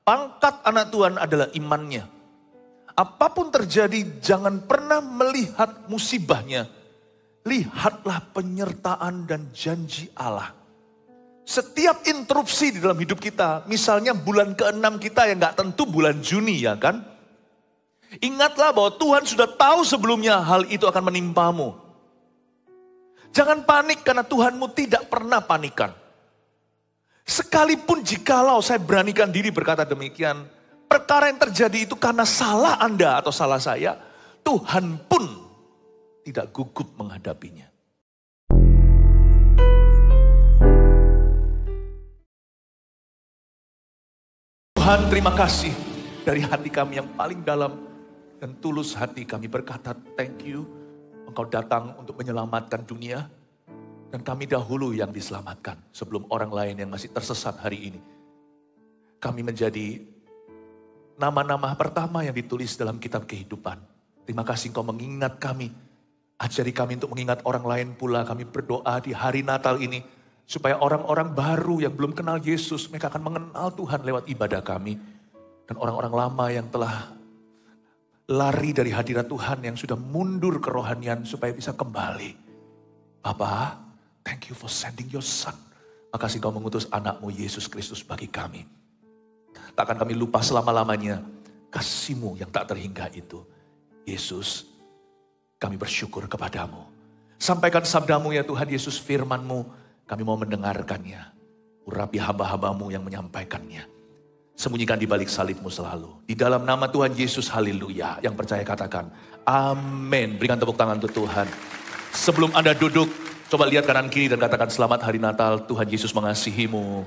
Pangkat anak Tuhan adalah imannya. Apapun terjadi, jangan pernah melihat musibahnya. Lihatlah penyertaan dan janji Allah. Setiap interupsi di dalam hidup kita, misalnya bulan ke-6 kita yang gak tentu bulan Juni ya kan. Ingatlah bahwa Tuhan sudah tahu sebelumnya hal itu akan menimpamu. Jangan panik karena Tuhanmu tidak pernah panikan. Sekalipun jikalau saya beranikan diri berkata demikian, perkara yang terjadi itu karena salah Anda atau salah saya, Tuhan pun tidak gugup menghadapinya. Tuhan, terima kasih dari hati kami yang paling dalam dan tulus hati kami berkata thank you. Engkau datang untuk menyelamatkan dunia dan kami dahulu yang diselamatkan sebelum orang lain yang masih tersesat hari ini. Kami menjadi nama-nama pertama yang ditulis dalam kitab kehidupan. Terima kasih Engkau mengingat kami. Ajari kami untuk mengingat orang lain pula. Kami berdoa di hari Natal ini. Supaya orang-orang baru yang belum kenal Yesus. Mereka akan mengenal Tuhan lewat ibadah kami. Dan orang-orang lama yang telah lari dari hadirat Tuhan. Yang sudah mundur kerohanian supaya bisa kembali. Bapa, thank you for sending your son. Makasih Kau mengutus anakmu Yesus Kristus bagi kami. Tak akan kami lupa selama-lamanya kasih-Mu yang tak terhingga itu. Yesus, kami bersyukur kepadamu. Sampaikan sabda-Mu ya Tuhan Yesus, firman-Mu. Kami mau mendengarkannya. Urapi hamba-hamba-Mu yang menyampaikannya. Sembunyikan di balik salib-Mu selalu. Di dalam nama Tuhan Yesus, haleluya. Yang percaya katakan, amin. Berikan tepuk tangan untuk Tuhan. Sebelum Anda duduk, coba lihat kanan kiri dan katakan selamat hari Natal. Tuhan Yesus mengasihimu.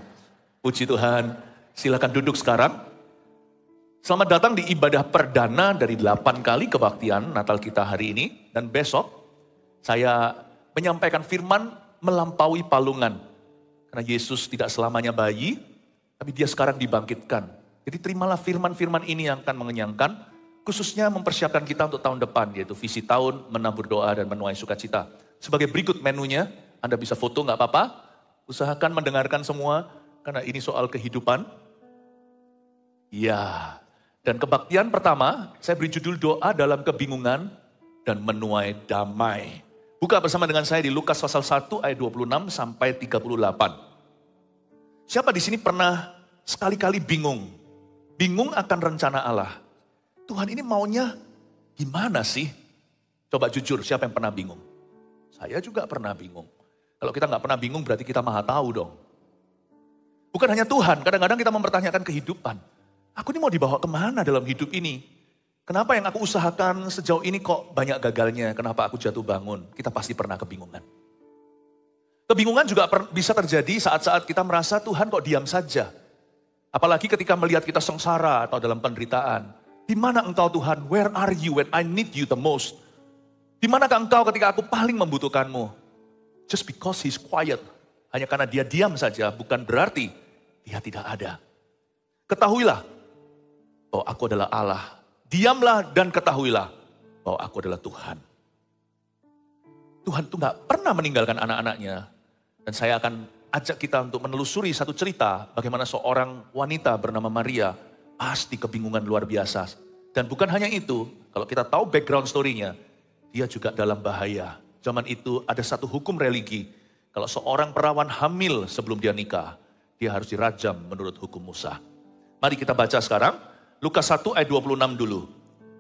Puji Tuhan. Silakan duduk sekarang. Selamat datang di ibadah perdana dari 8 kali kebaktian Natal kita hari ini. Dan besok saya menyampaikan firman melampaui palungan. Karena Yesus tidak selamanya bayi, tapi dia sekarang dibangkitkan. Jadi terimalah firman-firman ini yang akan mengenyangkan, khususnya mempersiapkan kita untuk tahun depan, yaitu visi tahun, menabur doa dan menuai sukacita. Sebagai berikut menunya, Anda bisa foto nggak apa-apa, usahakan mendengarkan semua, karena ini soal kehidupan. Ya, dan kebaktian pertama, saya beri judul doa dalam kebingungan dan menuai damai. Buka bersama dengan saya di Lukas pasal 1 ayat 26 sampai 38. Siapa di sini pernah sekali-kali bingung? Bingung akan rencana Allah. Tuhan ini maunya gimana sih? Coba jujur, siapa yang pernah bingung? Saya juga pernah bingung. Kalau kita nggak pernah bingung berarti kita maha tahu dong. Bukan hanya Tuhan, kadang-kadang kita mempertanyakan kehidupan. Aku ini mau dibawa kemana dalam hidup ini? Kenapa yang aku usahakan sejauh ini kok banyak gagalnya? Kenapa aku jatuh bangun? Kita pasti pernah kebingungan. Kebingungan juga bisa terjadi saat-saat kita merasa Tuhan kok diam saja. Apalagi ketika melihat kita sengsara atau dalam penderitaan. Di mana Engkau Tuhan? Where are you when I need you the most? Di manakah Engkau ketika aku paling membutuhkanmu? Just because He's quiet. Hanya karena Dia diam saja bukan berarti Dia tidak ada. Ketahuilah bahwa aku adalah Allah. Diamlah dan ketahuilah bahwa aku adalah Tuhan. Tuhan itu gak pernah meninggalkan anak-anaknya. Dan saya akan ajak kita untuk menelusuri satu cerita bagaimana seorang wanita bernama Maria pasti kebingungan luar biasa. Dan bukan hanya itu, kalau kita tahu background story-nya, dia juga dalam bahaya. Zaman itu ada satu hukum religi. Kalau seorang perawan hamil sebelum dia nikah, dia harus dirajam menurut hukum Musa. Mari kita baca sekarang. Lukas 1 ayat 26 dulu.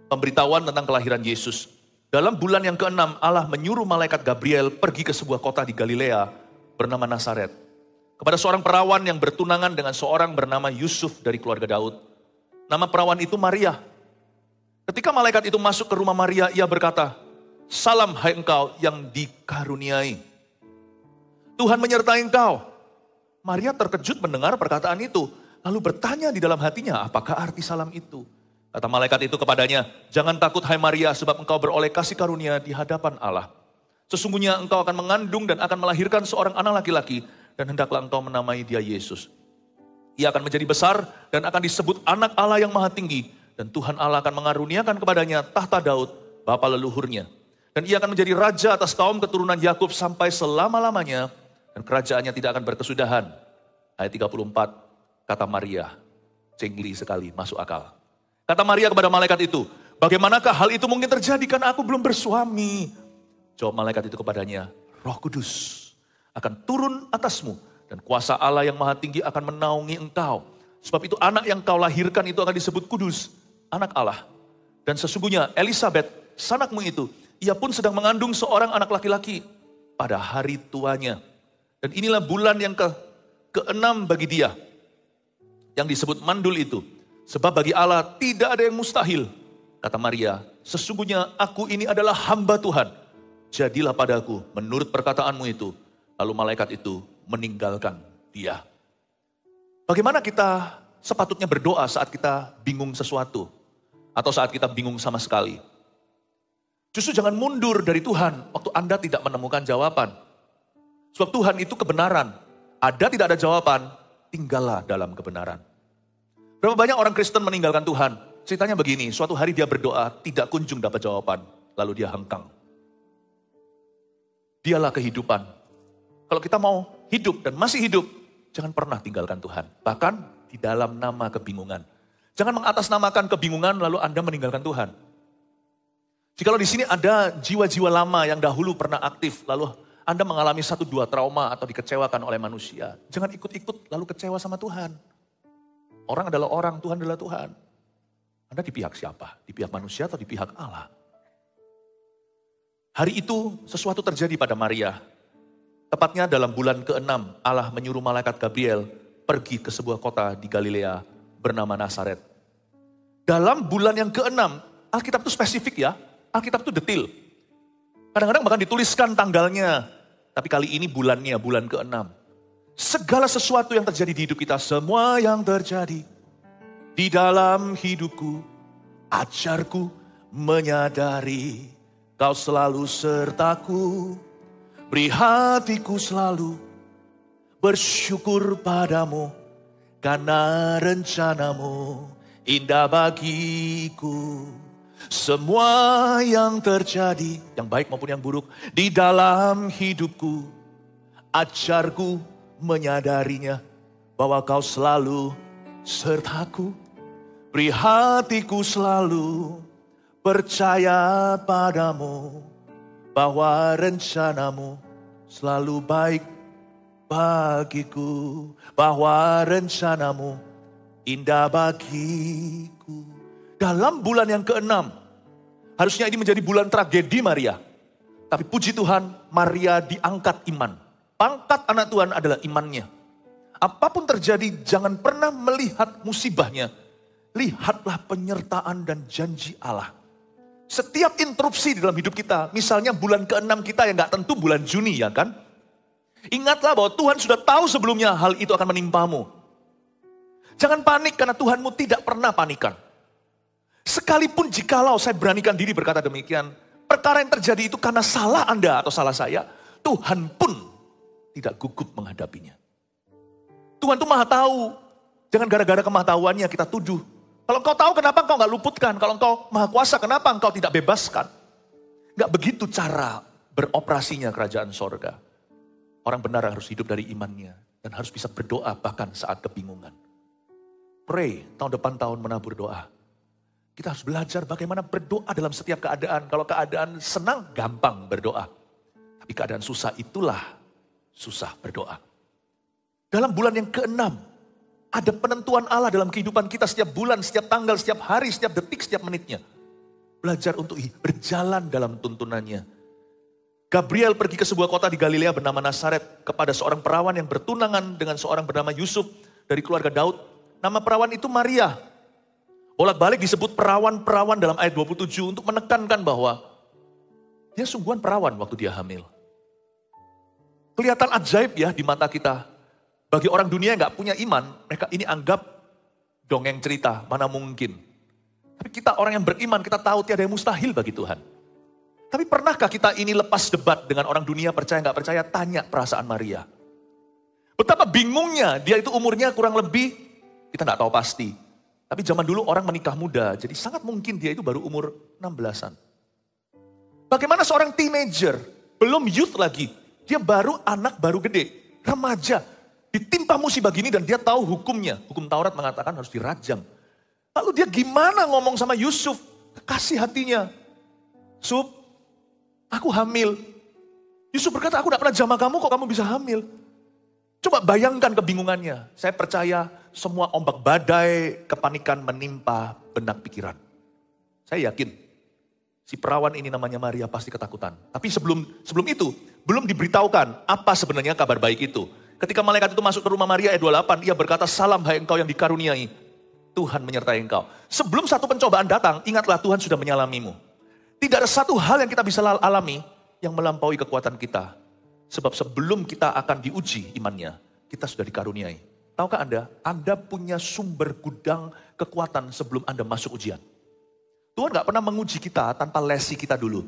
Pemberitahuan tentang kelahiran Yesus. Dalam bulan yang ke-6 Allah menyuruh malaikat Gabriel pergi ke sebuah kota di Galilea bernama Nazaret. Kepada seorang perawan yang bertunangan dengan seorang bernama Yusuf dari keluarga Daud. Nama perawan itu Maria. Ketika malaikat itu masuk ke rumah Maria, ia berkata, "Salam hai engkau yang dikaruniai. Tuhan menyertai engkau." Maria terkejut mendengar perkataan itu. Lalu bertanya di dalam hatinya, apakah arti salam itu? Kata malaikat itu kepadanya, "Jangan takut hai Maria, sebab engkau beroleh kasih karunia di hadapan Allah. Sesungguhnya engkau akan mengandung dan akan melahirkan seorang anak laki-laki, dan hendaklah engkau menamai dia Yesus. Ia akan menjadi besar dan akan disebut anak Allah yang maha tinggi, dan Tuhan Allah akan mengaruniakan kepadanya tahta Daud, bapa leluhurnya. Dan ia akan menjadi raja atas kaum keturunan Yakub sampai selama-lamanya, dan kerajaannya tidak akan berkesudahan." Ayat 34. Kata Maria, Cengli sekali, masuk akal. Kata Maria kepada malaikat itu, bagaimanakah hal itu mungkin terjadi karena aku belum bersuami? Jawab malaikat itu kepadanya, Roh Kudus akan turun atasmu dan kuasa Allah yang Maha Tinggi akan menaungi engkau. Sebab itu anak yang kau lahirkan itu akan disebut kudus, anak Allah. Dan sesungguhnya Elisabeth, sanakmu itu, ia pun sedang mengandung seorang anak laki-laki pada hari tuanya. Dan inilah bulan yang keenam bagi dia, yang disebut mandul itu. Sebab bagi Allah tidak ada yang mustahil. Kata Maria, sesungguhnya aku ini adalah hamba Tuhan. Jadilah padaku menurut perkataanmu itu. Lalu malaikat itu meninggalkan dia. Bagaimana kita sepatutnya berdoa saat kita bingung sesuatu? Atau saat kita bingung sama sekali? Justru jangan mundur dari Tuhan waktu Anda tidak menemukan jawaban. Sebab Tuhan itu kebenaran. Ada tidak ada jawaban, tinggallah dalam kebenaran. Berapa banyak orang Kristen meninggalkan Tuhan? Ceritanya begini, suatu hari dia berdoa, tidak kunjung dapat jawaban. Lalu dia hengkang. Dialah kehidupan. Kalau kita mau hidup dan masih hidup, jangan pernah tinggalkan Tuhan. Bahkan di dalam nama kebingungan. Jangan mengatasnamakan kebingungan lalu Anda meninggalkan Tuhan. Jikalau di sini ada jiwa-jiwa lama yang dahulu pernah aktif, lalu Anda mengalami 1-2 trauma atau dikecewakan oleh manusia. Jangan ikut-ikut lalu kecewa sama Tuhan. Orang adalah orang, Tuhan adalah Tuhan. Anda di pihak siapa? Di pihak manusia atau di pihak Allah? Hari itu sesuatu terjadi pada Maria. Tepatnya dalam bulan ke-6, Allah menyuruh malaikat Gabriel pergi ke sebuah kota di Galilea bernama Nazaret. Dalam bulan yang ke-6, Alkitab itu spesifik ya, Alkitab itu detail. Kadang-kadang bahkan dituliskan tanggalnya, tapi kali ini bulannya, bulan ke-6. Segala sesuatu yang terjadi di hidup kita, semua yang terjadi di dalam hidupku, ajarku menyadari kau selalu sertaku, beri hatiku selalu bersyukur padamu, karena rencanamu indah bagiku. Semua yang terjadi, yang baik maupun yang buruk, di dalam hidupku, ajarku menyadarinya, bahwa kau selalu sertaku, beri hatiku selalu percaya padamu, bahwa rencanamu selalu baik bagiku, bahwa rencanamu indah bagiku. Dalam bulan yang ke-6, harusnya ini menjadi bulan tragedi Maria. Tapi puji Tuhan, Maria diangkat iman. Pangkat anak Tuhan adalah imannya. Apapun terjadi, jangan pernah melihat musibahnya. Lihatlah penyertaan dan janji Allah. Setiap interupsi di dalam hidup kita, misalnya bulan ke-6 kita yang gak tentu bulan Juni ya kan. Ingatlah bahwa Tuhan sudah tahu sebelumnya hal itu akan menimpamu. Jangan panik karena Tuhanmu tidak pernah panikan. Sekalipun jikalau saya beranikan diri berkata demikian, perkara yang terjadi itu karena salah Anda atau salah saya, Tuhan pun tidak gugup menghadapinya. Tuhan itu maha tahu. Jangan gara-gara kemahtahuannya kita tuduh. Kalau engkau tahu kenapa engkau gak luputkan? Kalau engkau maha kuasa kenapa engkau tidak bebaskan? Gak begitu cara beroperasinya kerajaan sorga. Orang benar harus hidup dari imannya. Dan harus bisa berdoa bahkan saat kebingungan. Pray, tahun depan tahun menabur doa. Kita harus belajar bagaimana berdoa dalam setiap keadaan. Kalau keadaan senang, gampang berdoa. Tapi keadaan susah itulah susah berdoa. Dalam bulan yang ke-6, ada penentuan Allah dalam kehidupan kita setiap bulan, setiap tanggal, setiap hari, setiap detik, setiap menitnya. Belajar untuk berjalan dalam tuntunannya. Gabriel pergi ke sebuah kota di Galilea bernama Nazaret kepada seorang perawan yang bertunangan dengan seorang bernama Yusuf dari keluarga Daud. Nama perawan itu Maria. Bolak-balik disebut perawan-perawan dalam ayat 27 untuk menekankan bahwa dia sungguhan perawan waktu dia hamil. Kelihatan ajaib ya di mata kita. Bagi orang dunia yang gak punya iman, mereka ini anggap dongeng cerita, mana mungkin. Tapi kita orang yang beriman, kita tahu tiada yang mustahil bagi Tuhan. Tapi pernahkah kita ini lepas debat dengan orang dunia percaya gak percaya, tanya perasaan Maria. Betapa bingungnya, dia itu umurnya kurang lebih, kita gak tahu pasti. Tapi zaman dulu orang menikah muda, jadi sangat mungkin dia itu baru umur 16-an. Bagaimana seorang teenager, belum youth lagi, dia baru anak baru gede, remaja. Ditimpa musibah gini dan dia tahu hukumnya. Hukum Taurat mengatakan harus dirajam. Lalu dia gimana ngomong sama Yusuf? Kasih hatinya. Sup, aku hamil. Yusuf berkata, aku gak pernah jamah kamu kok kamu bisa hamil. Coba bayangkan kebingungannya. Saya percaya semua ombak badai kepanikan menimpa benak pikiran. Saya yakin si perawan ini namanya Maria pasti ketakutan. Tapi sebelum itu, belum diberitahukan apa sebenarnya kabar baik itu. Ketika malaikat itu masuk ke rumah Maria ayat 28, ia berkata, salam hai engkau yang dikaruniai. Tuhan menyertai engkau. Sebelum satu pencobaan datang, ingatlah Tuhan sudah menyalamimu. Tidak ada satu hal yang kita bisa alami yang melampaui kekuatan kita. Sebab sebelum kita akan diuji imannya, kita sudah dikaruniai. Tahukah Anda punya sumber gudang kekuatan sebelum Anda masuk ujian. Tuhan gak pernah menguji kita tanpa lesi kita dulu.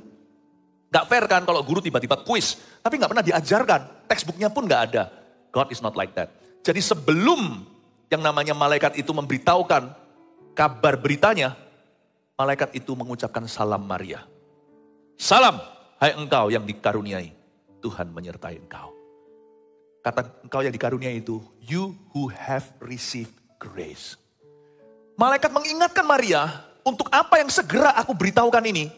Gak fair kan kalau guru tiba-tiba kuis, tapi gak pernah diajarkan. Textbooknya pun gak ada. God is not like that. Jadi sebelum yang namanya malaikat itu memberitahukan kabar beritanya, malaikat itu mengucapkan salam Maria. Salam, hai engkau yang dikaruniai. Tuhan menyertai engkau. Kata engkau yang dikaruniai itu, you who have received grace. Malaikat mengingatkan Maria, untuk apa yang segera aku beritahukan ini,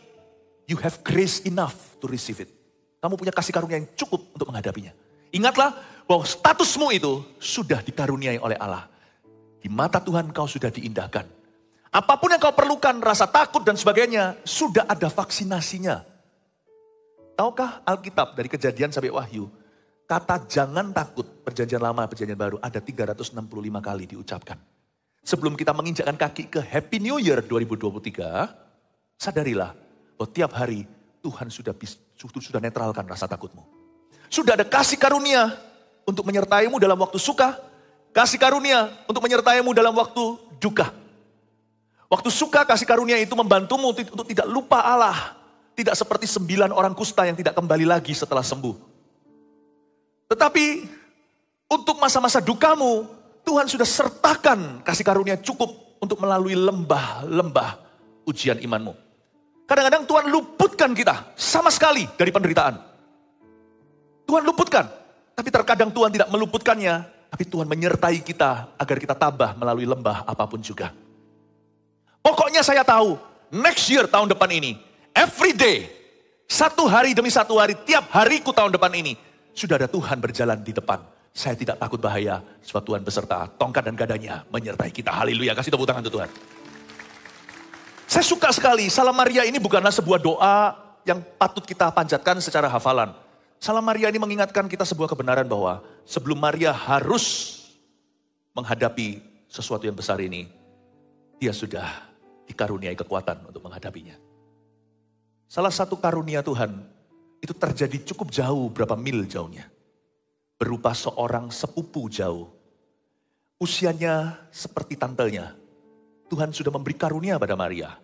you have grace enough to receive it. Kamu punya kasih karunia yang cukup untuk menghadapinya. Ingatlah bahwa statusmu itu sudah dikaruniai oleh Allah. Di mata Tuhan kau sudah diindahkan. Apapun yang kau perlukan, rasa takut dan sebagainya, sudah ada vaksinasinya. Tahukah Alkitab dari Kejadian sampai Wahyu, kata jangan takut, perjanjian lama, perjanjian baru, ada 365 kali diucapkan. Sebelum kita menginjakkan kaki ke Happy New Year 2023, sadarilah bahwa tiap hari Tuhan sudah netralkan rasa takutmu. Sudah ada kasih karunia untuk menyertaimu dalam waktu suka, kasih karunia untuk menyertaimu dalam waktu duka. Waktu suka kasih karunia itu membantumu untuk tidak lupa Allah. Tidak seperti 9 orang kusta yang tidak kembali lagi setelah sembuh. Tetapi untuk masa-masa dukamu, Tuhan sudah sertakan kasih karunia cukup untuk melalui lembah-lembah ujian imanmu. Kadang-kadang Tuhan luputkan kita sama sekali dari penderitaan. Tuhan luputkan, tapi terkadang Tuhan tidak meluputkannya, tapi Tuhan menyertai kita agar kita tabah melalui lembah apapun juga. Pokoknya saya tahu, next year tahun depan ini, every day, satu hari demi satu hari, tiap hariku tahun depan ini, sudah ada Tuhan berjalan di depan. Saya tidak takut bahaya, sebab Tuhan beserta tongkat dan gadanya menyertai kita. Haleluya, kasih tepuk tangan untuk Tuhan. Saya suka sekali, Salam Maria ini bukanlah sebuah doa yang patut kita panjatkan secara hafalan. Salam Maria ini mengingatkan kita sebuah kebenaran bahwa sebelum Maria harus menghadapi sesuatu yang besar ini, dia sudah dikaruniai kekuatan untuk menghadapinya. Salah satu karunia Tuhan itu terjadi cukup jauh, berapa mil jauhnya. Berupa seorang sepupu jauh. Usianya seperti tantenya. Tuhan sudah memberi karunia pada Maria.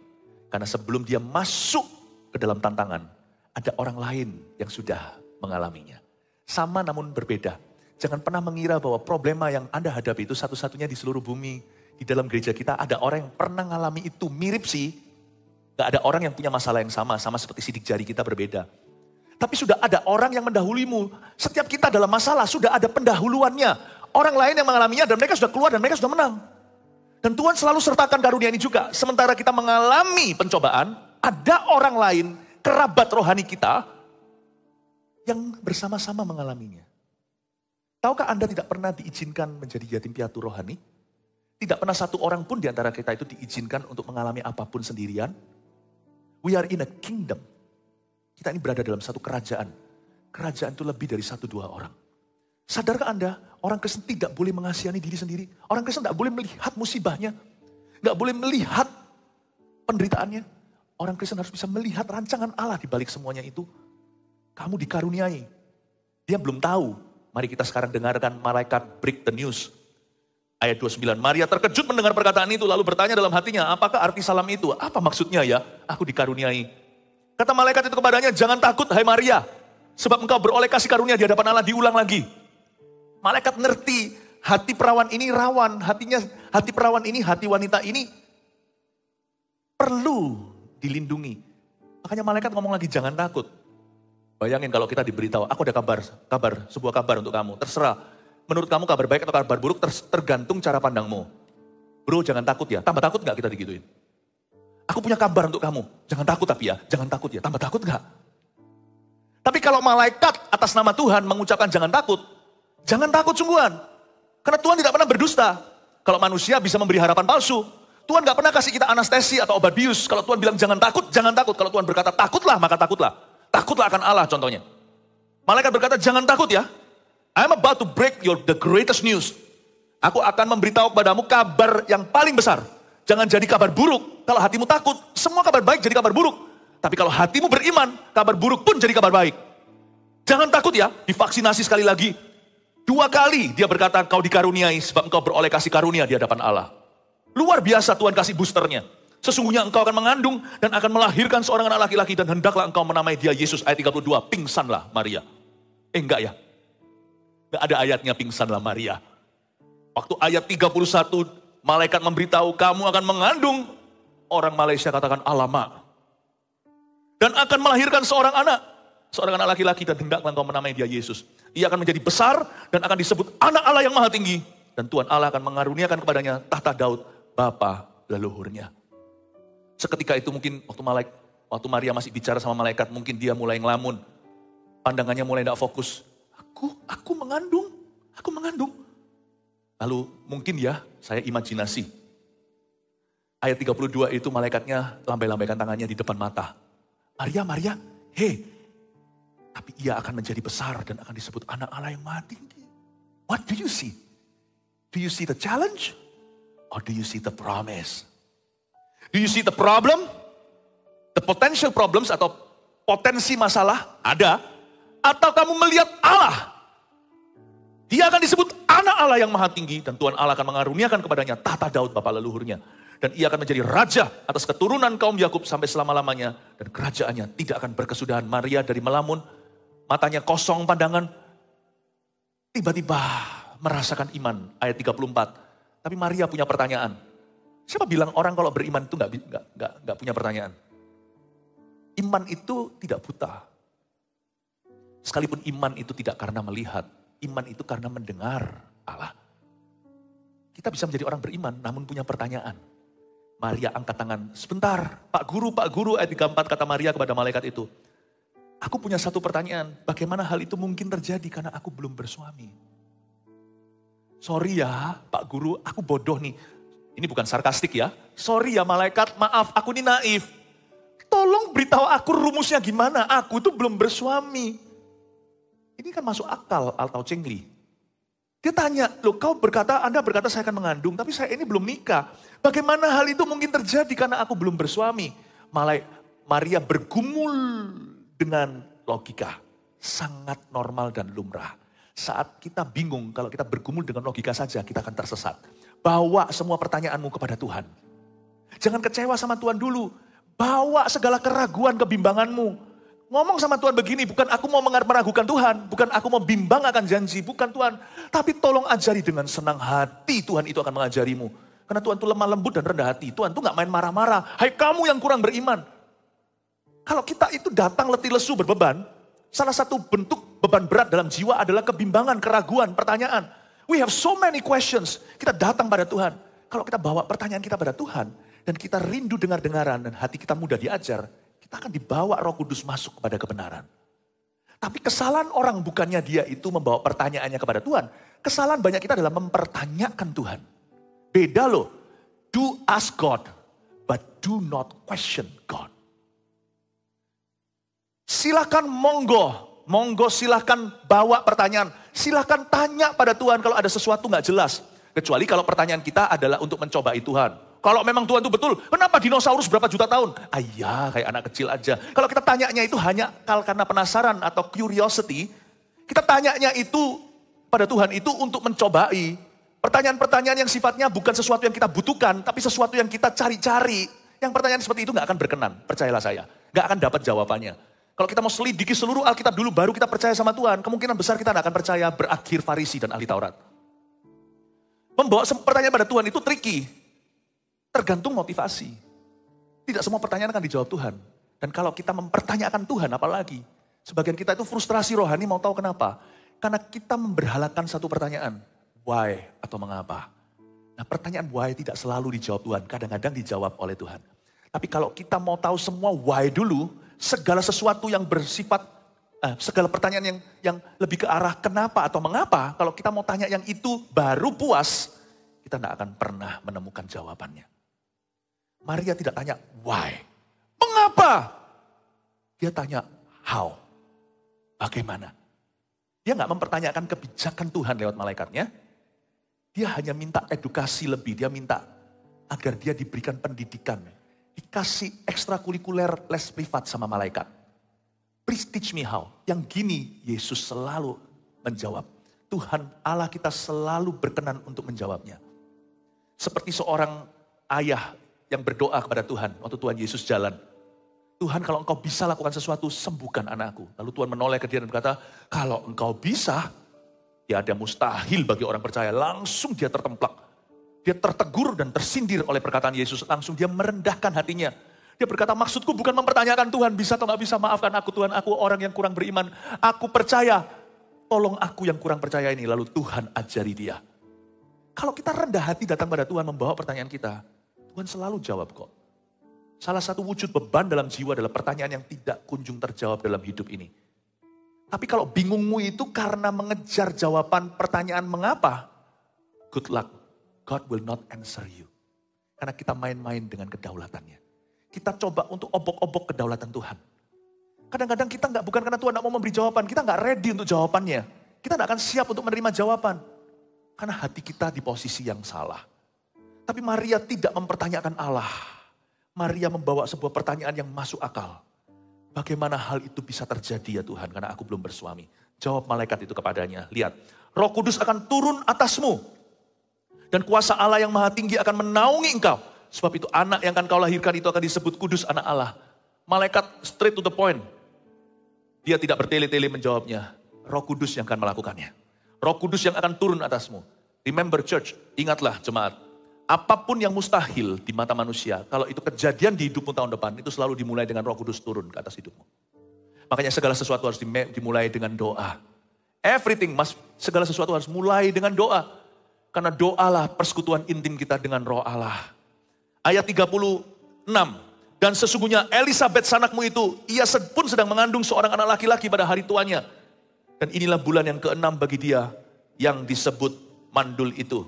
Karena sebelum dia masuk ke dalam tantangan, ada orang lain yang sudah mengalaminya. Sama namun berbeda. Jangan pernah mengira bahwa problema yang Anda hadapi itu satu-satunya di seluruh bumi. Di dalam gereja kita ada orang yang pernah mengalami itu. Mirip sih. Gak ada orang yang punya masalah yang sama seperti sidik jari kita berbeda. Tapi sudah ada orang yang mendahuluimu. Setiap kita dalam masalah sudah ada pendahuluannya. Orang lain yang mengalaminya dan mereka sudah keluar dan mereka sudah menang. Dan Tuhan selalu sertakan karunia ini juga. Sementara kita mengalami pencobaan, ada orang lain, kerabat rohani kita, yang bersama-sama mengalaminya. Tahukah Anda tidak pernah diizinkan menjadi yatim piatu rohani? Tidak pernah satu orang pun di antara kita itu diizinkan untuk mengalami apapun sendirian. We are in a kingdom. Kita ini berada dalam satu kerajaan. Kerajaan itu lebih dari 1-2 orang. Sadarkah Anda, orang Kristen tidak boleh mengasihani diri sendiri. Orang Kristen tidak boleh melihat musibahnya. Tidak boleh melihat penderitaannya. Orang Kristen harus bisa melihat rancangan Allah di balik semuanya itu. Kamu dikaruniai. Dia belum tahu. Mari kita sekarang dengarkan malaikat break the news. Ayat 29, Maria terkejut mendengar perkataan itu, lalu bertanya dalam hatinya, apakah arti salam itu? Apa maksudnya ya? Aku dikaruniai. Kata malaikat itu kepadanya, jangan takut hai Maria, sebab engkau beroleh kasih karunia di hadapan Allah. Diulang lagi. Malaikat ngerti, hati perawan ini rawan, hati perawan ini, hati wanita ini perlu dilindungi. Makanya malaikat ngomong lagi, jangan takut. Bayangin kalau kita diberitahu, aku ada sebuah kabar untuk kamu, terserah. Menurut kamu kabar baik atau kabar buruk tergantung cara pandangmu. Bro, jangan takut ya. Tambah takut gak kita digituin? Aku punya kabar untuk kamu. Jangan takut tapi ya. Jangan takut ya. Tambah takut gak? Tapi kalau malaikat atas nama Tuhan mengucapkan jangan takut sungguhan. Karena Tuhan tidak pernah berdusta. Kalau manusia bisa memberi harapan palsu. Tuhan gak pernah kasih kita anestesi atau obat bius. Kalau Tuhan bilang jangan takut, jangan takut. Kalau Tuhan berkata takutlah, maka takutlah. Takutlah akan Allah contohnya. Malaikat berkata jangan takut ya. I'm about to break the greatest news. Aku akan memberitahu kepadamu kabar yang paling besar. Jangan jadi kabar buruk. Kalau hatimu takut, semua kabar baik jadi kabar buruk. Tapi kalau hatimu beriman, kabar buruk pun jadi kabar baik. Jangan takut ya, divaksinasi sekali lagi. 2 kali dia berkata kau dikaruniai sebab engkau beroleh kasih karunia di hadapan Allah. Luar biasa Tuhan kasih boosternya. Sesungguhnya engkau akan mengandung dan akan melahirkan seorang anak laki-laki dan hendaklah engkau menamai dia Yesus. Ayat 32, pingsanlah Maria. Enggak ya. Enggak ada ayatnya pingsanlah Maria. Waktu ayat 31, malaikat memberitahu kamu akan mengandung. Orang Malaysia katakan alamak. Dan akan melahirkan seorang anak. Seorang anak laki-laki dan hendaklah engkau menamai dia Yesus. Ia akan menjadi besar dan akan disebut anak Allah yang maha tinggi. Dan Tuhan Allah akan mengaruniakan kepadanya tahta Daud, bapa leluhurnya. Seketika itu mungkin waktu Maria masih bicara sama malaikat, mungkin dia mulai ngelamun. Pandangannya mulai tidak fokus. Aku mengandung. Lalu mungkin ya, saya imajinasi. Ayat 32 itu malaikatnya lambai-lambaikan tangannya di depan mata. Maria, hei. Tapi ia akan menjadi besar dan akan disebut anak Allah yang maha tinggi. What do you see? Do you see the challenge? Or do you see the promise? Do you see the problem? The potential problems atau potensi masalah ada. Atau kamu melihat Allah. Dia akan disebut anak Allah yang maha tinggi. Dan Tuhan Allah akan mengaruniakan kepadanya tahta Daud bapa leluhurnya. Dan ia akan menjadi raja atas keturunan kaum Yakub sampai selama-lamanya. Dan kerajaannya tidak akan berkesudahan. Maria dari melamun, matanya kosong pandangan. Tiba-tiba merasakan iman. Ayat 34. Tapi Maria punya pertanyaan. Siapa bilang orang kalau beriman itu gak punya pertanyaan? Iman itu tidak buta. Sekalipun iman itu tidak karena melihat. Iman itu karena mendengar Allah. Kita bisa menjadi orang beriman namun punya pertanyaan. Maria angkat tangan. Sebentar, Pak Guru, ayat 34 kata Maria kepada malaikat itu. Aku punya satu pertanyaan. Bagaimana hal itu mungkin terjadi karena aku belum bersuami? Sorry ya Pak Guru, aku bodoh nih. Ini bukan sarkastik ya. Sorry ya malaikat, maaf aku ini naif. Tolong beritahu aku rumusnya gimana. Aku itu belum bersuami. Ini kan masuk akal atau cengli. Dia tanya, loh Anda berkata saya akan mengandung, tapi saya ini belum nikah. Bagaimana hal itu mungkin terjadi karena aku belum bersuami? Maria bergumul dengan logika. Sangat normal dan lumrah. Saat kita bingung, kalau kita bergumul dengan logika saja, kita akan tersesat. Bawa semua pertanyaanmu kepada Tuhan. Jangan kecewa sama Tuhan dulu. Bawa segala keraguan, kebimbanganmu. Ngomong sama Tuhan begini, bukan aku mau meragukan Tuhan. Bukan aku mau bimbang akan janji, bukan Tuhan. Tapi tolong ajari dengan senang hati, Tuhan itu akan mengajarimu. Karena Tuhan itu lemah lembut dan rendah hati. Tuhan itu gak main marah-marah. Hai kamu yang kurang beriman. Kalau kita itu datang letih lesu berbeban, salah satu bentuk beban berat dalam jiwa adalah kebimbangan, keraguan, pertanyaan. We have so many questions. Kita datang pada Tuhan. Kalau kita bawa pertanyaan kita pada Tuhan, dan kita rindu dengar-dengaran, dan hati kita mudah diajar, kita akan dibawa Roh Kudus masuk kepada kebenaran. Tapi kesalahan orang bukannya dia itu membawa pertanyaannya kepada Tuhan. Kesalahan banyak kita adalah mempertanyakan Tuhan. Beda loh. Do ask God, but do not question God. Silakan monggo silakan bawa pertanyaan. Silakan tanya pada Tuhan kalau ada sesuatu gak jelas. Kecuali kalau pertanyaan kita adalah untuk mencobai Tuhan. Kalau memang Tuhan itu betul, kenapa dinosaurus berapa juta tahun? Iya, kayak anak kecil aja. Kalau kita tanyanya itu hanya karena penasaran atau curiosity, kita tanyanya itu pada Tuhan itu untuk mencobai. Pertanyaan-pertanyaan yang sifatnya bukan sesuatu yang kita butuhkan, tapi sesuatu yang kita cari-cari. Yang pertanyaan seperti itu gak akan berkenan, percayalah saya. Gak akan dapat jawabannya. Kalau kita mau selidiki seluruh Alkitab dulu, baru kita percaya sama Tuhan, kemungkinan besar kita gak akan percaya berakhir Farisi dan ahli Taurat. Membawa pertanyaan pada Tuhan itu tricky. Tergantung motivasi. Tidak semua pertanyaan akan dijawab Tuhan. Dan kalau kita mempertanyakan Tuhan apalagi. Sebagian kita itu frustrasi rohani mau tahu kenapa. Karena kita memberhalakan satu pertanyaan, why atau mengapa. Nah pertanyaan why tidak selalu dijawab Tuhan, kadang-kadang dijawab oleh Tuhan. Tapi kalau kita mau tahu semua why dulu, segala sesuatu yang bersifat, segala pertanyaan yang lebih ke arah kenapa atau mengapa, kalau kita mau tanya yang itu baru puas, kita tidak akan pernah menemukan jawabannya. Maria tidak tanya why, mengapa? Dia tanya how, bagaimana. Dia nggak mempertanyakan kebijakan Tuhan lewat malaikatnya. Dia hanya minta edukasi lebih, dia minta agar dia diberikan pendidikan. Dikasih ekstrakurikuler les privat sama malaikat. Please teach me how. Yang gini Yesus selalu menjawab. Tuhan Allah kita selalu berkenan untuk menjawabnya. Seperti seorang ayah yang berdoa kepada Tuhan waktu Tuhan Yesus jalan. Tuhan kalau engkau bisa lakukan sesuatu, sembuhkan anakku. Lalu Tuhan menoleh ke dia dan berkata, kalau engkau bisa, ya ada mustahil bagi orang percaya. Langsung dia tertemplak. Dia tertegur dan tersindir oleh perkataan Yesus. Langsung dia merendahkan hatinya. Dia berkata, maksudku bukan mempertanyakan Tuhan, bisa atau gak bisa, maafkan aku Tuhan, aku orang yang kurang beriman. Aku percaya, tolong aku yang kurang percaya ini. Lalu Tuhan ajari dia. Kalau kita rendah hati datang pada Tuhan membawa pertanyaan kita, Tuhan selalu jawab kok. Salah satu wujud beban dalam jiwa adalah pertanyaan yang tidak kunjung terjawab dalam hidup ini. Tapi kalau bingungmu itu karena mengejar jawaban pertanyaan mengapa, good luck, God will not answer you. Karena kita main-main dengan kedaulatannya. Kita coba untuk obok-obok kedaulatan Tuhan. Kadang-kadang kita bukan karena Tuhan tidak mau memberi jawaban, kita nggak ready untuk jawabannya. Kita nggak akan siap untuk menerima jawaban. Karena hati kita di posisi yang salah. Tapi Maria tidak mempertanyakan Allah. Maria membawa sebuah pertanyaan yang masuk akal. Bagaimana hal itu bisa terjadi ya Tuhan, karena aku belum bersuami. Jawab malaikat itu kepadanya, lihat, Roh Kudus akan turun atasmu. Dan kuasa Allah yang maha tinggi akan menaungi engkau. Sebab itu anak yang akan kau lahirkan itu akan disebut kudus anak Allah. Malaikat straight to the point. Dia tidak bertele-tele menjawabnya. Roh Kudus yang akan melakukannya. Roh Kudus yang akan turun atasmu. Remember church, ingatlah jemaat. Apapun yang mustahil di mata manusia, kalau itu kejadian di hidupmu tahun depan, itu selalu dimulai dengan Roh Kudus turun ke atas hidupmu. Makanya segala sesuatu harus dimulai dengan doa. Segala sesuatu harus mulai dengan doa. Karena doalah persekutuan intim kita dengan Roh Allah. Ayat 36. Dan sesungguhnya Elisabet sanakmu itu, ia pun sedang mengandung seorang anak laki-laki pada hari tuanya. Dan inilah bulan yang ke-6 bagi dia yang disebut mandul itu.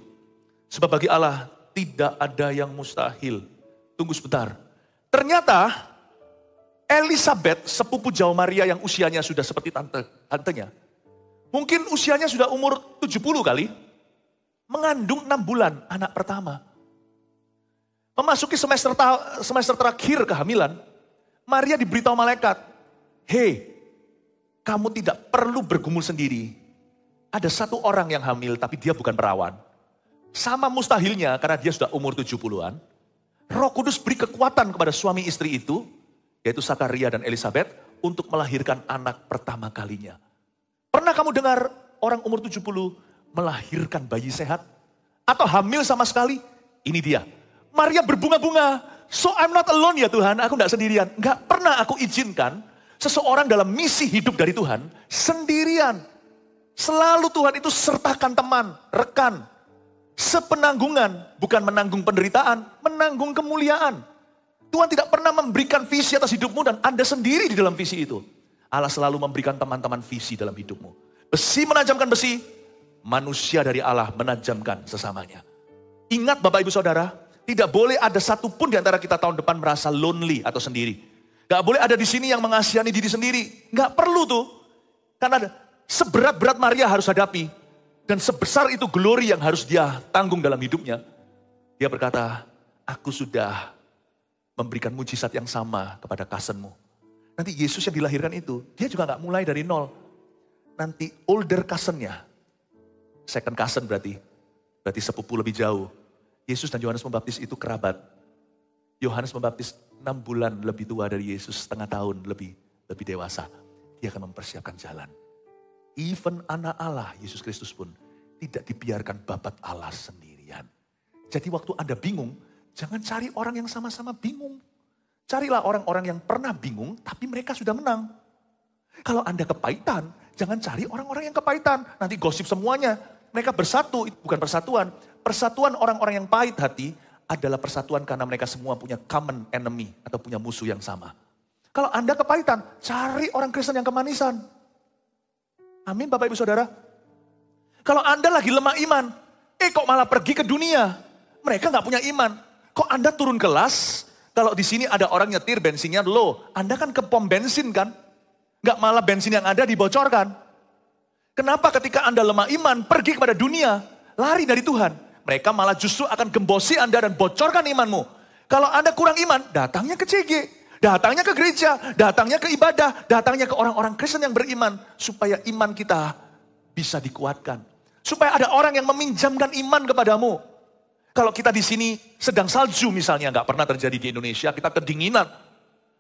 Sebab bagi Allah tidak ada yang mustahil. Tunggu sebentar. Ternyata Elisabet, sepupu jauh Maria yang usianya sudah seperti tantenya. Mungkin usianya sudah umur 70 kali. Mengandung 6 bulan anak pertama. Memasuki semester terakhir kehamilan. Maria diberitahu malaikat. Hei, kamu tidak perlu bergumul sendiri. Ada satu orang yang hamil tapi dia bukan perawan. Sama mustahilnya karena dia sudah umur 70-an. Roh Kudus beri kekuatan kepada suami istri itu, yaitu Zakaria dan Elisabet, untuk melahirkan anak pertama kalinya. Pernah kamu dengar orang umur 70 melahirkan bayi sehat? Atau hamil sama sekali? Ini dia. Maria berbunga-bunga. So I'm not alone ya Tuhan, aku tidak sendirian. Enggak pernah aku izinkan seseorang dalam misi hidup dari Tuhan sendirian. Selalu Tuhan itu sertakan teman, rekan, sepenanggungan, bukan menanggung penderitaan, menanggung kemuliaan. Tuhan tidak pernah memberikan visi atas hidupmu dan Anda sendiri di dalam visi itu. Allah selalu memberikan teman-teman visi dalam hidupmu. Besi menajamkan besi, manusia dari Allah menajamkan sesamanya. Ingat Bapak Ibu Saudara, tidak boleh ada satupun di antara kita tahun depan merasa lonely atau sendiri. Gak boleh ada di sini yang mengasihani diri sendiri. Gak perlu tuh. Karena seberat-berat Maria harus hadapi. Dan sebesar itu glory yang harus dia tanggung dalam hidupnya. Dia berkata, aku sudah memberikan mujizat yang sama kepada cousinmu. Nanti Yesus yang dilahirkan itu, dia juga gak mulai dari nol. Nanti older cousinnya, second cousin berarti sepupu lebih jauh. Yesus dan Yohanes Pembaptis itu kerabat. Yohanes Pembaptis 6 bulan lebih tua dari Yesus, setengah tahun lebih dewasa. Dia akan mempersiapkan jalan. Even anak Allah, Yesus Kristus pun tidak dibiarkan babat Allah sendirian. Jadi waktu Anda bingung, jangan cari orang yang sama-sama bingung. Carilah orang-orang yang pernah bingung, tapi mereka sudah menang. Kalau Anda kepahitan, jangan cari orang-orang yang kepahitan. Nanti gosip semuanya. Mereka bersatu, itu bukan persatuan. Persatuan orang-orang yang pahit hati adalah persatuan karena mereka semua punya common enemy atau punya musuh yang sama. Kalau Anda kepahitan, cari orang Kristen yang kemanisan. Amin Bapak Ibu Saudara. Kalau Anda lagi lemah iman, kok malah pergi ke dunia. Mereka gak punya iman. Kok Anda turun kelas, kalau di sini ada orang nyetir bensinnya low. Anda kan ke pom bensin kan. Gak malah bensin yang ada dibocorkan. Kenapa ketika Anda lemah iman, pergi kepada dunia, lari dari Tuhan. Mereka malah justru akan gembosi Anda dan bocorkan imanmu. Kalau Anda kurang iman, datangnya ke CG. Datangnya ke gereja, datangnya ke ibadah, datangnya ke orang-orang Kristen yang beriman. Supaya iman kita bisa dikuatkan. Supaya ada orang yang meminjamkan iman kepadamu. Kalau kita di sini sedang salju misalnya, nggak pernah terjadi di Indonesia, kita kedinginan.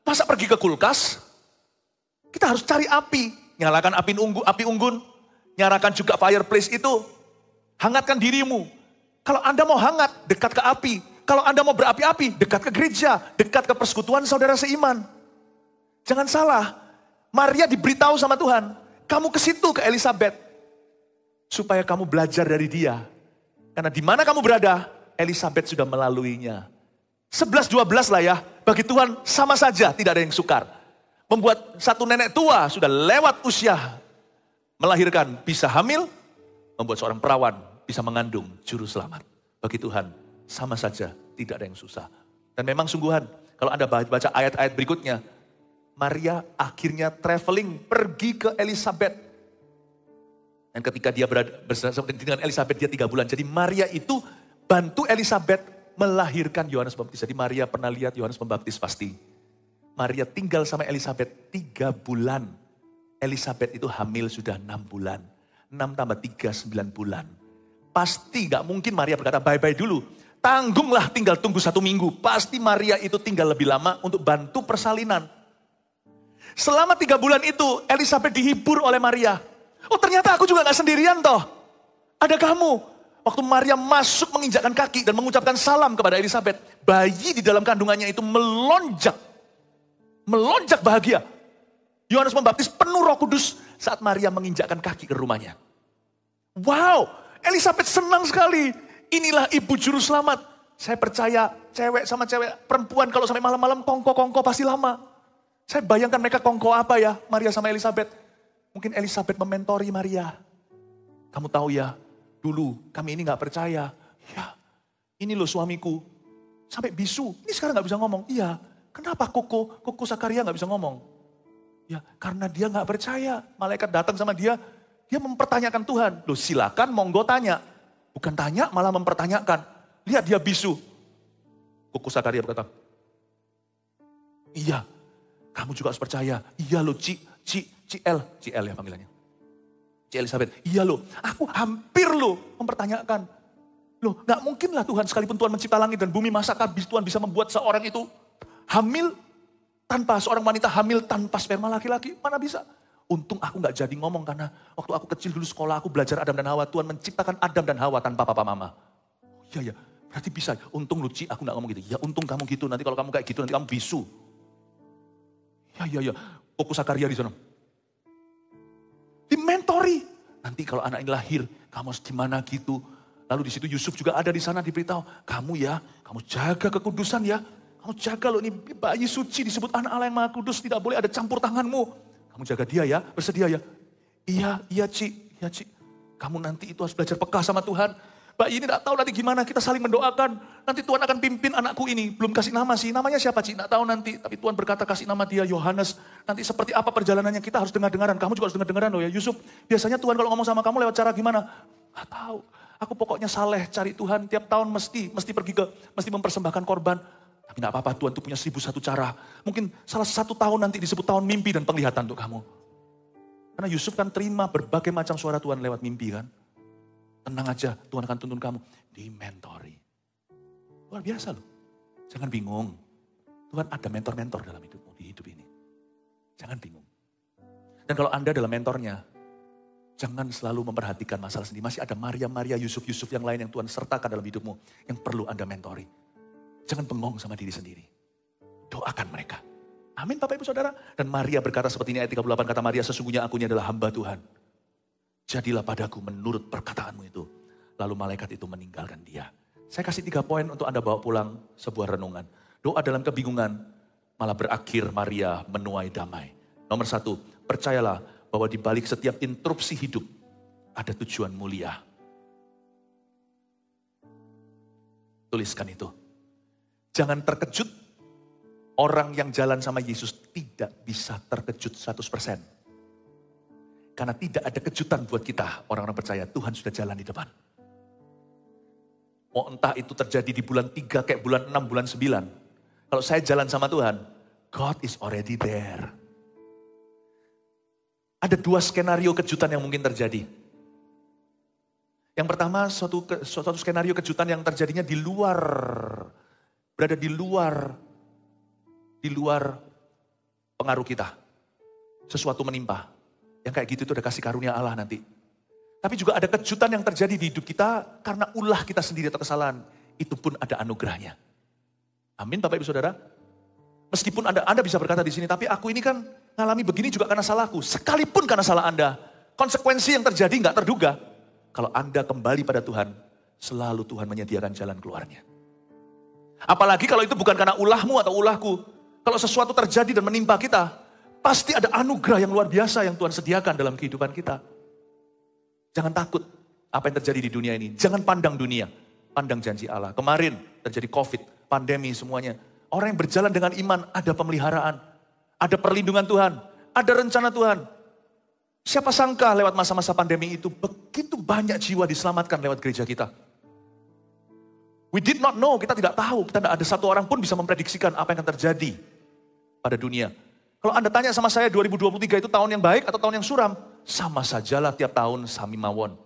Masa pergi ke kulkas? Kita harus cari api. Nyalakan api unggun. Nyalakan juga fireplace itu. Hangatkan dirimu. Kalau Anda mau hangat, dekat ke api. Kalau Anda mau berapi-api, dekat ke gereja. Dekat ke persekutuan saudara seiman. Jangan salah. Maria diberitahu sama Tuhan. Kamu ke situ, ke Elizabeth. Supaya kamu belajar dari dia. Karena di mana kamu berada, Elizabeth sudah melaluinya. 11-12 lah ya. Bagi Tuhan sama saja, tidak ada yang sukar. Membuat satu nenek tua sudah lewat usia melahirkan bisa hamil. Membuat seorang perawan bisa mengandung juru selamat. Bagi Tuhan sama saja, tidak ada yang susah. Dan memang sungguhan, kalau Anda baca ayat-ayat berikutnya, Maria akhirnya traveling pergi ke Elizabeth. Dan ketika dia bersama dengan Elizabeth dia 3 bulan. Jadi Maria itu bantu Elizabeth melahirkan Yohanes Pembaptis. Jadi Maria pernah lihat Yohanes Pembaptis pasti. Maria tinggal sama Elizabeth 3 bulan. Elizabeth itu hamil sudah 6 bulan. 6 tambah 3, 9 bulan. Pasti gak mungkin Maria berkata bye-bye dulu. Tanggunglah tinggal tunggu 1 minggu. Pasti Maria itu tinggal lebih lama untuk bantu persalinan. Selama 3 bulan itu Elizabeth dihibur oleh Maria. Oh ternyata aku juga gak sendirian toh. Ada kamu. Waktu Maria masuk menginjakkan kaki dan mengucapkan salam kepada Elizabeth. Bayi di dalam kandungannya itu melonjak. Melonjak bahagia. Yohanes Pembaptis penuh Roh Kudus saat Maria menginjakkan kaki ke rumahnya. Wow, Elizabeth senang sekali. Inilah ibu juru selamat. Saya percaya cewek sama cewek, perempuan kalau sampai malam-malam kongko-kongko pasti lama. Saya bayangkan mereka kongko apa ya, Maria sama Elizabeth. Mungkin Elizabeth mementori Maria. Kamu tahu ya, dulu kami ini gak percaya. Ya, ini loh suamiku. Sampai bisu, ini sekarang gak bisa ngomong. Iya, kenapa Koko Sakaria gak bisa ngomong? Ya, karena dia gak percaya. Malaikat datang sama dia mempertanyakan Tuhan. Loh silakan monggo tanya. Bukan tanya, malah mempertanyakan. Lihat dia bisu. Koko Sakaria berkata, iya, kamu juga harus percaya. Iya loh CL ya panggilannya. C Elizabeth, iya loh, aku hampir loh mempertanyakan. Loh gak mungkin lah Tuhan, sekalipun Tuhan mencipta langit dan bumi, masakah Tuhan bisa membuat seorang itu hamil seorang wanita hamil tanpa sperma laki-laki? Mana bisa? Untung aku gak jadi ngomong karena waktu aku kecil dulu sekolah aku belajar Adam dan Hawa. Tuhan menciptakan Adam dan Hawa tanpa papa mama. Oh, iya ya, berarti bisa. Untung Luci aku gak ngomong gitu. Ya untung kamu gitu, nanti kalau kamu kayak gitu nanti kamu bisu. Ya, Koko Sakaria di sana. Dimentori. Nanti kalau anak ini lahir, kamu harus gimana gitu. Lalu di situ Yusuf juga ada di sana diberitahu. Kamu jaga kekudusan ya. Kamu jaga loh, ini bayi suci disebut anak Allah yang Maha Kudus. Tidak boleh ada campur tanganmu. Kamu jaga dia ya, bersedia ya. Iya Ci. Kamu nanti itu harus belajar peka sama Tuhan. Bayi ini gak tahu nanti gimana, kita saling mendoakan. Nanti Tuhan akan pimpin anakku ini. Belum kasih nama sih, namanya siapa Ci? Gak tahu nanti. Tapi Tuhan berkata kasih nama dia Yohanes. Nanti seperti apa perjalanannya kita harus dengar-dengaran. Kamu juga harus dengar-dengaran loh ya Yusuf. Biasanya Tuhan kalau ngomong sama kamu lewat cara gimana? Gak tahu. Aku pokoknya saleh cari Tuhan. Tiap tahun mesti mempersembahkan korban. Tapi gak apa-apa, Tuhan tuh punya 1001 cara. Mungkin salah satu tahun nanti disebut tahun mimpi dan penglihatan untuk kamu. Karena Yusuf kan terima berbagai macam suara Tuhan lewat mimpi kan. Tenang aja, Tuhan akan tuntun kamu. Dimentori. Luar biasa loh. Jangan bingung. Tuhan ada mentor-mentor dalam hidupmu, di hidup ini. Jangan bingung. Dan kalau Anda adalah mentornya, jangan selalu memperhatikan masalah sendiri. Masih ada Maria, Yusuf yang lain yang Tuhan sertakan dalam hidupmu. Yang perlu Anda mentori. Jangan bengong sama diri sendiri. Doakan mereka. Amin Bapak Ibu Saudara. Dan Maria berkata seperti ini ayat 38, kata Maria, sesungguhnya aku ini adalah hamba Tuhan. Jadilah padaku menurut perkataanmu itu. Lalu malaikat itu meninggalkan dia. Saya kasih 3 poin untuk Anda bawa pulang sebuah renungan. Doa dalam kebingungan malah berakhir Maria menuai damai. Nomor 1, percayalah bahwa di balik setiap interupsi hidup ada tujuan mulia. Tuliskan itu. Jangan terkejut. Orang yang jalan sama Yesus tidak bisa terkejut 100%. Karena tidak ada kejutan buat kita, orang-orang percaya. Tuhan sudah jalan di depan. Mau entah itu terjadi di bulan 3, kayak bulan 6, bulan 9. Kalau saya jalan sama Tuhan, God is already there. Ada 2 skenario kejutan yang mungkin terjadi. Yang pertama, suatu skenario kejutan yang terjadinya di luar, berada di luar pengaruh kita. Sesuatu menimpa. Yang kayak gitu itu udah kasih karunia Allah nanti. Tapi juga ada kejutan yang terjadi di hidup kita karena ulah kita sendiri atau kesalahan. Itu pun ada anugerahnya. Amin Bapak Ibu Saudara. Meskipun Anda bisa berkata di sini, tapi aku ini kan ngalami begini juga karena salahku. Sekalipun karena salah Anda, konsekuensi yang terjadi nggak terduga. Kalau Anda kembali pada Tuhan, selalu Tuhan menyediakan jalan keluarnya. Apalagi kalau itu bukan karena ulahmu atau ulahku. Kalau sesuatu terjadi dan menimpa kita, pasti ada anugerah yang luar biasa yang Tuhan sediakan dalam kehidupan kita. Jangan takut apa yang terjadi di dunia ini. Jangan pandang dunia, pandang janji Allah. Kemarin terjadi COVID, pandemi semuanya. Orang yang berjalan dengan iman, ada pemeliharaan, ada perlindungan Tuhan, ada rencana Tuhan. Siapa sangka lewat masa-masa pandemi itu, begitu banyak jiwa diselamatkan lewat gereja kita. We did not know, kita tidak tahu, kita tidak ada satu orang pun bisa memprediksikan apa yang akan terjadi pada dunia. Kalau Anda tanya sama saya 2023 itu tahun yang baik atau tahun yang suram? Sama sajalah tiap tahun sami mawon.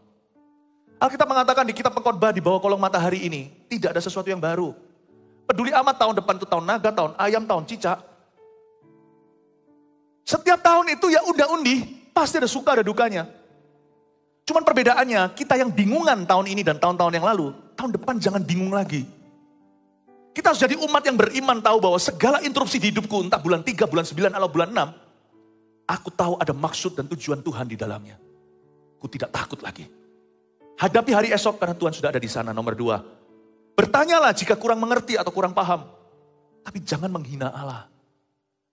Alkitab mengatakan di kitab Pengkhotbah di bawah kolong matahari ini, tidak ada sesuatu yang baru. Peduli amat tahun depan itu tahun naga, tahun ayam, tahun cicak. Setiap tahun itu ya unda-undi, pasti ada suka ada dukanya. Cuman perbedaannya, kita yang bingungan tahun ini dan tahun-tahun yang lalu, tahun depan jangan bingung lagi. Kita harus jadi umat yang beriman tahu bahwa segala interupsi di hidupku, entah bulan 3, bulan 9, atau bulan 6, aku tahu ada maksud dan tujuan Tuhan di dalamnya. Aku tidak takut lagi. Hadapi hari esok karena Tuhan sudah ada di sana. Nomor 2, bertanyalah jika kurang mengerti atau kurang paham. Tapi jangan menghina Allah.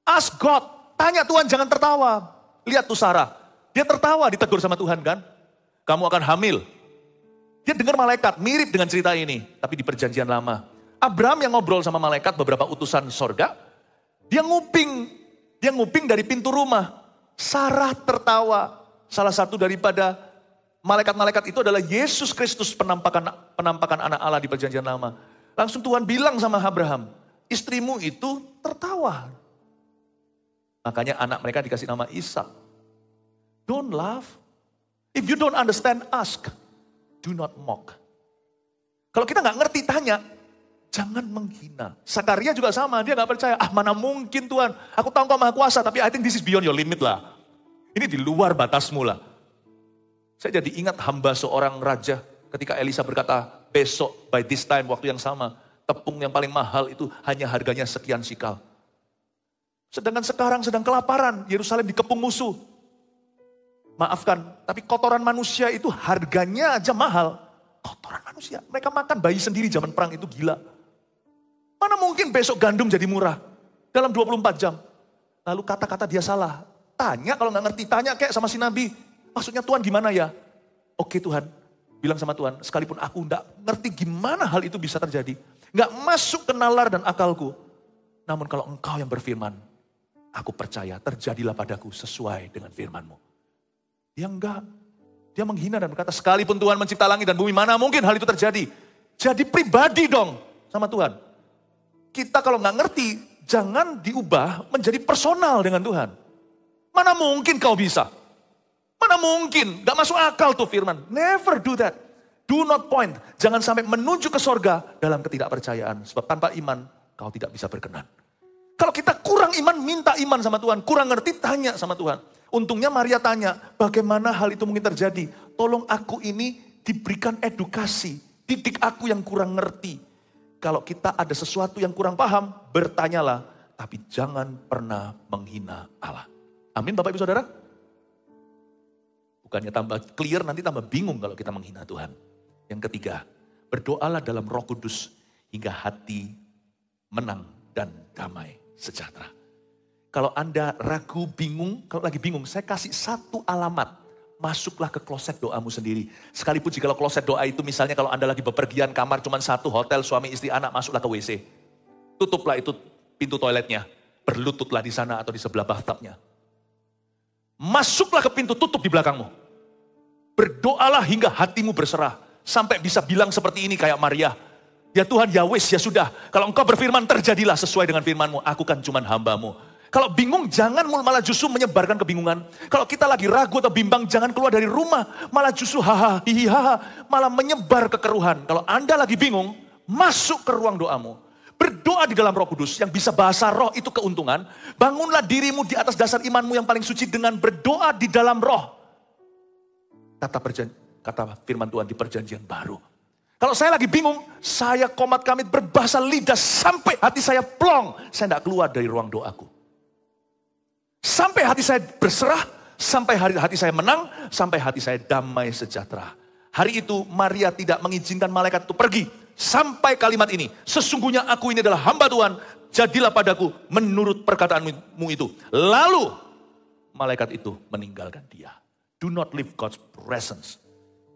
Ask God, tanya Tuhan, jangan tertawa. Lihat tuh Sarah, dia tertawa ditegur sama Tuhan kan. Kamu akan hamil. Dia dengar malaikat, mirip dengan cerita ini. Tapi di perjanjian lama. Abraham yang ngobrol sama malaikat beberapa utusan sorga. Dia nguping dari pintu rumah. Sarah tertawa. Salah satu daripada malaikat-malaikat itu adalah Yesus Kristus penampakan anak Allah di perjanjian lama. Langsung Tuhan bilang sama Abraham, istrimu itu tertawa. Makanya anak mereka dikasih nama Ishak. Don't laugh. If you don't understand, ask. Do not mock. Kalau kita nggak ngerti, tanya. Jangan menghina. Sakaria juga sama, dia nggak percaya. Mana mungkin Tuhan, aku tahu Engkau Maha Kuasa, tapi I think this is beyond your limit lah. Ini di luar batasmu lah. Saya jadi ingat hamba seorang raja, ketika Elisa berkata, besok by this time, waktu yang sama, tepung yang paling mahal itu hanya harganya sekian sikal. Sedangkan sekarang sedang kelaparan, Yerusalem dikepung musuh. Maafkan, tapi kotoran manusia itu harganya aja mahal. Kotoran manusia, mereka makan bayi sendiri zaman perang itu gila. Mana mungkin besok gandum jadi murah dalam 24 jam. Lalu kata-kata dia salah. Tanya kalau nggak ngerti, tanya kayak sama si Nabi. Maksudnya Tuhan gimana ya? Oke Tuhan, bilang sama Tuhan, sekalipun aku nggak ngerti gimana hal itu bisa terjadi. Nggak masuk ke nalar dan akalku. Namun kalau Engkau yang berfirman, aku percaya terjadilah padaku sesuai dengan firman-Mu. Dia enggak. Dia menghina dan berkata, sekalipun Tuhan mencipta langit dan bumi, mana mungkin hal itu terjadi. Jadi pribadi dong sama Tuhan. Kita kalau nggak ngerti, jangan diubah menjadi personal dengan Tuhan. Mana mungkin kau bisa? Mana mungkin? Gak masuk akal tuh firman. Never do that. Do not point. Jangan sampai menuju ke sorga dalam ketidakpercayaan. Sebab tanpa iman, kau tidak bisa berkenan. Kalau kita kurang iman, minta iman sama Tuhan. Kurang ngerti, tanya sama Tuhan. Untungnya Maria tanya, bagaimana hal itu mungkin terjadi? Tolong aku ini diberikan edukasi. Didik aku yang kurang ngerti. Kalau kita ada sesuatu yang kurang paham, bertanyalah. tapi jangan pernah menghina Allah. Amin Bapak Ibu Saudara? Bukannya tambah clear, nanti tambah bingung kalau kita menghina Tuhan. Yang ketiga, berdoalah dalam Roh Kudus hingga hati menang dan damai sejahtera. Kalau Anda ragu, bingung, kalau lagi bingung, saya kasih satu alamat. Masuklah ke kloset doamu sendiri. Sekalipun jika kloset doa itu misalnya kalau Anda lagi bepergian, kamar cuma satu, hotel, suami, istri, anak, masuklah ke WC. Tutuplah itu pintu toiletnya. Berlututlah di sana atau di sebelah bathtubnya. Masuklah ke pintu, tutup di belakangmu. Berdoalah hingga hatimu berserah. Sampai bisa bilang seperti ini kayak Maria. Ya Tuhan, ya wis, ya sudah. Kalau engkau berfirman, terjadilah sesuai dengan firmanmu. Aku kan cuma hambamu. Kalau bingung, jangan malah justru menyebarkan kebingungan. Kalau kita lagi ragu atau bimbang, jangan keluar dari rumah. Malah justru haha, hihi, haha. Malah menyebar kekeruhan. Kalau Anda lagi bingung, masuk ke ruang doamu. Berdoa di dalam Roh Kudus, yang bisa bahasa roh itu keuntungan. Bangunlah dirimu di atas dasar imanmu yang paling suci dengan berdoa di dalam roh. Kata firman Tuhan di perjanjian baru. Kalau saya lagi bingung, saya komat kamit berbahasa lidah sampai hati saya plong. Saya tidak keluar dari ruang doaku. Sampai hati saya berserah, sampai hati saya menang, sampai hati saya damai sejahtera. Hari itu Maria tidak mengizinkan malaikat itu pergi. Sampai kalimat ini, sesungguhnya aku ini adalah hamba Tuhan, jadilah padaku menurut perkataanmu itu. Lalu malaikat itu meninggalkan dia. Do not leave God's presence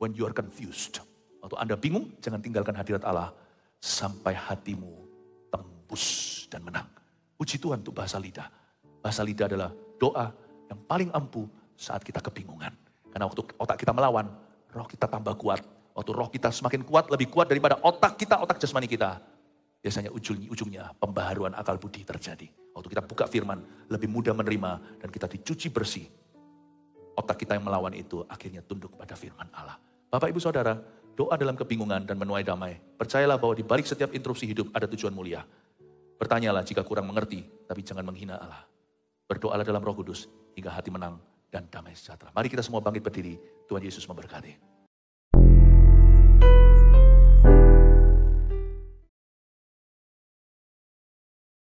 when you are confused. Waktu Anda bingung, jangan tinggalkan hadirat Allah sampai hatimu tembus dan menang. Puji Tuhan untuk bahasa lidah. Bahasa lidah adalah doa yang paling ampuh saat kita kebingungan. Karena waktu otak kita melawan, roh kita tambah kuat. Waktu roh kita semakin kuat, lebih kuat daripada otak kita, otak jasmani kita. Biasanya ujungnya pembaharuan akal budi terjadi. Waktu kita buka firman, lebih mudah menerima dan kita dicuci bersih. Otak kita yang melawan itu akhirnya tunduk pada firman Allah. Bapak Ibu Saudara, doa dalam kebingungan dan menuai damai. Percayalah bahwa di balik setiap interupsi hidup ada tujuan mulia. Bertanyalah jika kurang mengerti, tapi jangan menghina Allah. Berdoalah dalam Roh Kudus hingga hati menang dan damai sejahtera. Mari kita semua bangkit berdiri. Tuhan Yesus memberkati.